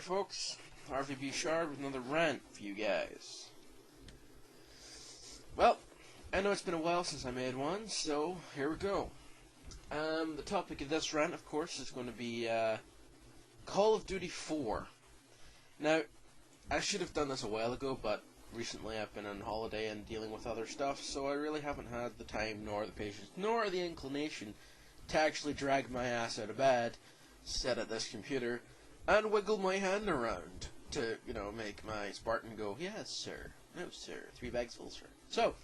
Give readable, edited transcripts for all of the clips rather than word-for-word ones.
folks. RVB Shard with another rant for you guys. Well, I know it's been a while since I made one, so here we go. The topic of this rant, of course, is going to be Call of Duty 4. Now, I should have done this a while ago, but recently I've been on holiday and dealing with other stuff, so I really haven't had the time, nor the patience, nor the inclination to actually drag my ass out of bed, sit at this computer, and wiggle my hand around to, make my Spartan go, yes, sir. No, sir. 3 bags full, sir. So,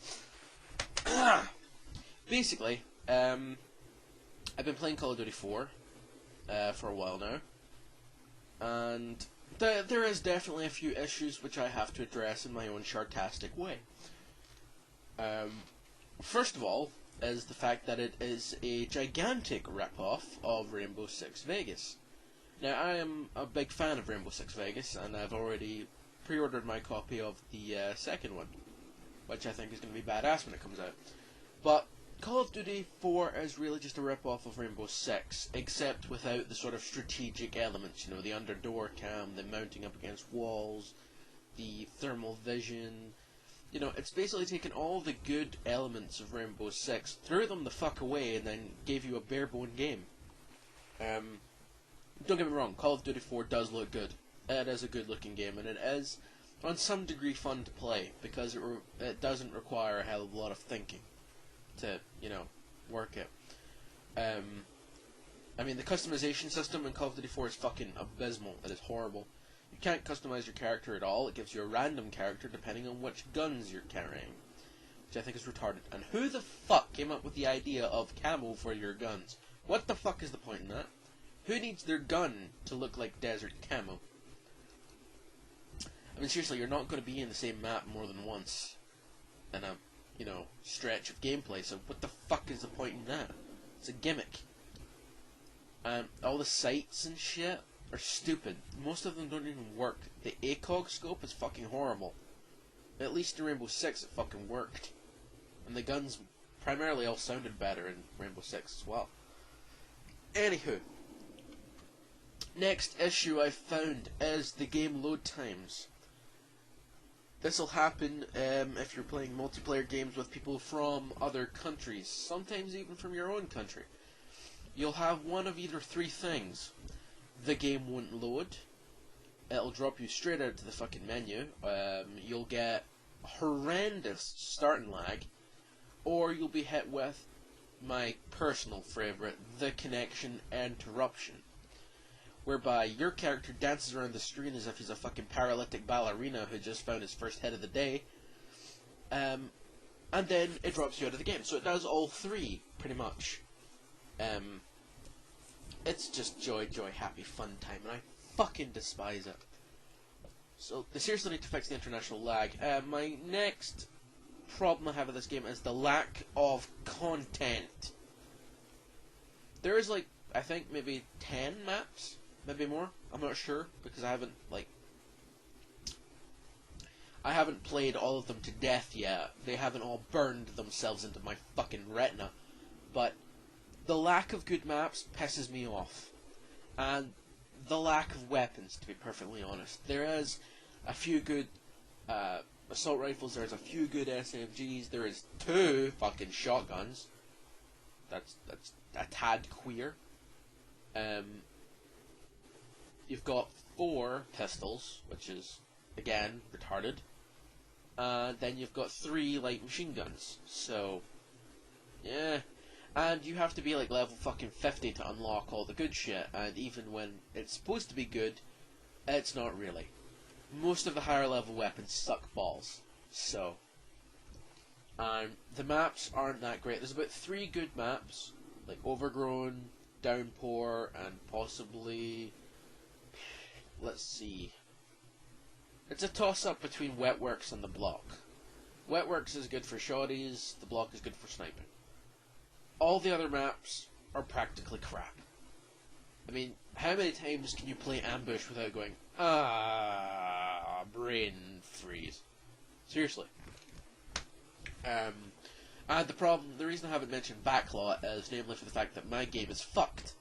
basically, I've been playing Call of Duty 4 for a while now, and there is definitely a few issues which I have to address in my own shardtastic way. First of all, is the fact that it is a gigantic rip-off of Rainbow Six Vegas. Now, I am a big fan of Rainbow Six Vegas, and I've already pre-ordered my copy of the second one, which I think is going to be badass when it comes out. But Call of Duty 4 is really just a rip-off of Rainbow Six, except without the sort of strategic elements, the under-door cam, the mounting up against walls, the thermal vision. It's basically taken all the good elements of Rainbow Six, threw them the fuck away, and then gave you a bare-bone game. Don't get me wrong, Call of Duty 4 does look good. It is a good-looking game, and it is, on some degree, fun to play, because it doesn't require a hell of a lot of thinking to, work it. The customization system in Call of Duty 4 is fucking abysmal. It is horrible. You can't customize your character at all. It gives you a random character depending on which guns you're carrying, which I think is retarded. And who the fuck came up with the idea of camo for your guns? What the fuck is the point in that? Who needs their gun to look like desert camo? Seriously, you're not going to be in the same map more than once in a, stretch of gameplay, so what the fuck is the point in that? It's a gimmick. All the sights and shit are stupid. Most of them don't even work. The ACOG scope is fucking horrible. At least in Rainbow Six it fucking worked. And the guns primarily all sounded better in Rainbow Six as well. Anywho. Next issue I've found is the game load times. This will happen if you're playing multiplayer games with people from other countries, sometimes even from your own country. You'll have one of either 3 things. The game won't load, it'll drop you straight out to the fucking menu, you'll get horrendous starting lag, or you'll be hit with my personal favourite, the connection interruption, whereby your character dances around the screen as if he's a fucking paralytic ballerina who just found his first hit of the day, and then it drops you out of the game. So it does all 3, pretty much. It's just joy, happy, fun time, and I fucking despise it. So they seriously need to fix the international lag. My next problem I have with this game is the lack of content. There is, I think maybe 10 maps? Maybe more? I'm not sure, because I haven't played all of them to death yet. They haven't all burned themselves into my fucking retina. But the lack of good maps pisses me off. And the lack of weapons, to be perfectly honest. There is a few good assault rifles, there's a few good SMGs, there is 2 fucking shotguns. That's a tad queer. You've got 4 pistols, which is, again, retarded. Then you've got 3 light machine guns. So, yeah. And you have to be level fucking 50 to unlock all the good shit. And even when it's supposed to be good, it's not really. Most of the higher level weapons suck balls. So, the maps aren't that great. There's about 3 good maps, like Overgrown, Downpour, and possibly, let's see. It's a toss-up between Wetworks and the Block. Wetworks is good for shotties, the Block is good for sniping. All the other maps are practically crap. How many times can you play Ambush without going, brain freeze? Seriously. And the reason I haven't mentioned Backlot is namely for the fact that my game is fucked.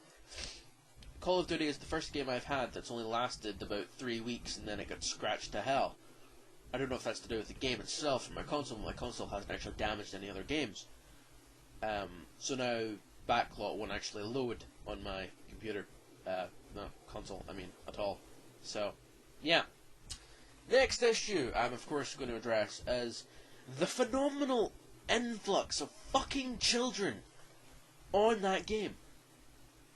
Call of Duty is the first game I've had that's only lasted about 3 weeks and then it got scratched to hell. I don't know if that's to do with the game itself or my console. My console hasn't actually damaged any other games. So now backlot won't actually load on my computer. No, console, I mean, at all. So, yeah. Next issue I'm of course going to address is the phenomenal influx of fucking children on that game.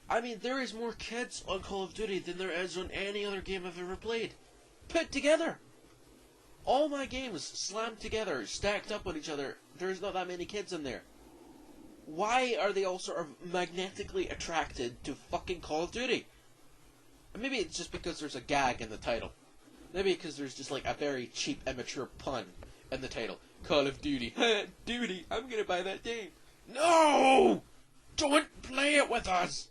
I mean, there is more kids on Call of Duty than there is on any other game I've ever played. Put together! All my games slammed together, stacked up on each other, there's not that many kids in there. Why are they all sort of magnetically attracted to fucking Call of Duty? Maybe it's just because there's a gag in the title. Maybe because there's just like a very cheap, immature pun in the title. Call of Duty. Duty, I'm gonna buy that game. No! Don't play it with us!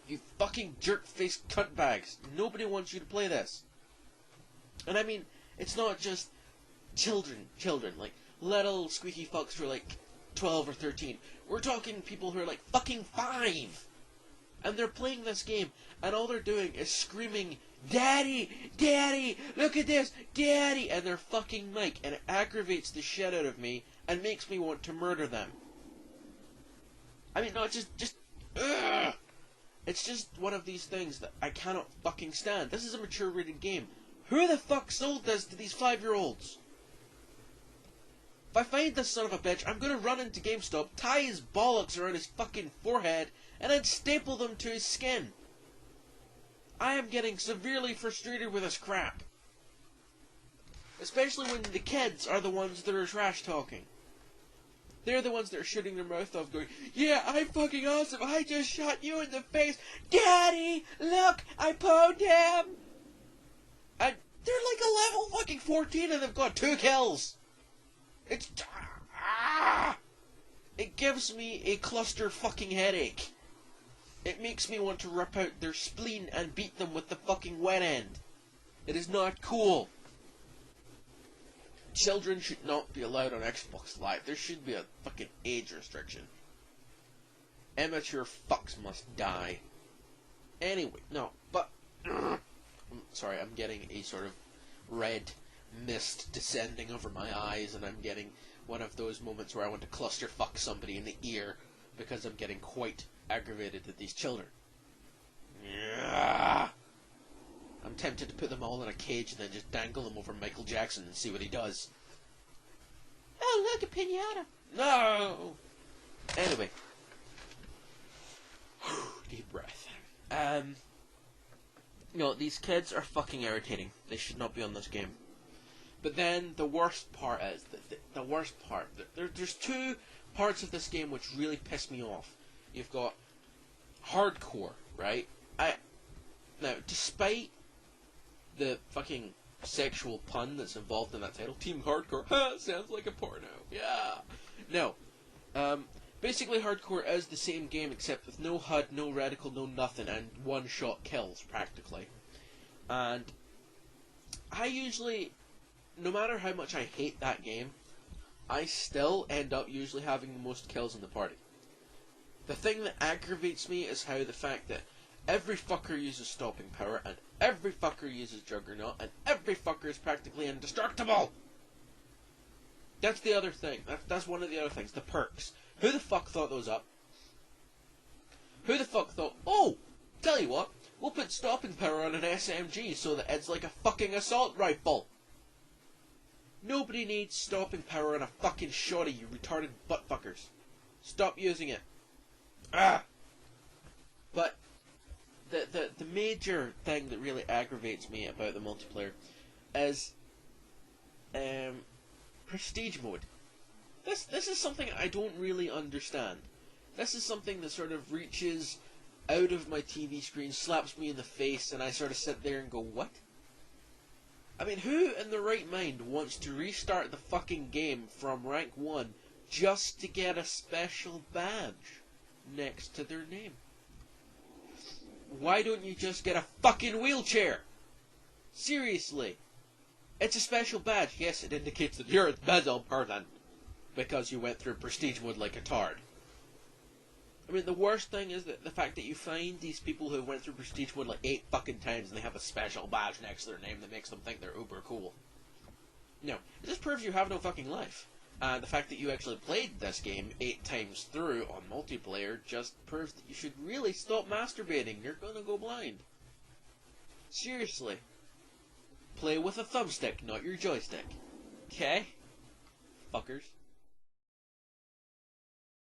You fucking jerk-faced cuntbags. Nobody wants you to play this. And I mean, it's not just children, like little squeaky fucks who are like 12 or 13. We're talking people who are like fucking 5. And they're playing this game, and all they're doing is screaming, Daddy! Daddy! Look at this! Daddy! And their fucking mic, and it aggravates the shit out of me, and makes me want to murder them. I mean, not just ugh! It's just one of these things that I cannot fucking stand. This is a mature rated game. Who the fuck sold this to these 5-year-olds? If I find this son of a bitch, I'm gonna run into GameStop, tie his bollocks around his fucking forehead, and then staple them to his skin. I am getting severely frustrated with this crap. Especially when the kids are the ones that are trash talking. They're the ones that are shooting their mouth off going, yeah, I'm fucking awesome, I just shot you in the face. Daddy, look, I pwned him. And they're like a level fucking 14 and they've got 2 kills. It's... It gives me a cluster fucking headache. It makes me want to rip out their spleen and beat them with the fucking wet end. It is not cool. Children should not be allowed on Xbox Live. There should be a fucking age restriction. Immature fucks must die. Anyway, no, but... sorry, I'm getting a sort of red mist descending over my eyes, and I'm getting one of those moments where I want to cluster fuck somebody in the ear because I'm getting quite aggravated at these children. Yeah. I'm tempted to put them all in a cage and then just dangle them over Michael Jackson and see what he does. Oh, look, a pinata. No! Anyway. Deep breath. No, these kids are fucking irritating. They should not be on this game. But then the worst part is, the worst part, there's 2 parts of this game which really piss me off. You've got hardcore, right? Now, despite the fucking sexual pun that's involved in that title, Team Hardcore, sounds like a porno, yeah. No, basically hardcore is the same game except with no HUD, no reticle, no nothing, and one-shot kills, practically. And I usually, no matter how much I hate that game, I still end up usually having the most kills in the party. The thing that aggravates me is how the fact that every fucker uses stopping power, and every fucker uses Juggernaut, and every fucker is practically indestructible! That's the other thing. That's one of the other things. The perks. Who the fuck thought those up? Who the fuck thought, oh, tell you what, we'll put stopping power on an SMG so that it's like a fucking assault rifle. Nobody needs stopping power on a fucking shotty, you retarded buttfuckers. Stop using it. But the major thing that really aggravates me about the multiplayer is prestige mode. This is something I don't really understand. This is something that sort of reaches out of my TV screen, slaps me in the face, and I sort of sit there and go, what? I mean, who in their right mind wants to restart the fucking game from rank 1 just to get a special badge next to their name? Why don't you just get a fucking wheelchair? Seriously. It's a special badge. Yes, it indicates that you're a bezel person because you went through prestige mode like a tard. I mean, the worst thing is that the fact that you find these people who went through Prestige Mode like 8 fucking times and they have a special badge next to their name that makes them think they're uber cool. No, it just proves you have no fucking life. The fact that you actually played this game 8 times through on multiplayer just proves that you should really stop masturbating. You're gonna go blind. Seriously. Play with a thumbstick, not your joystick. Okay? Fuckers.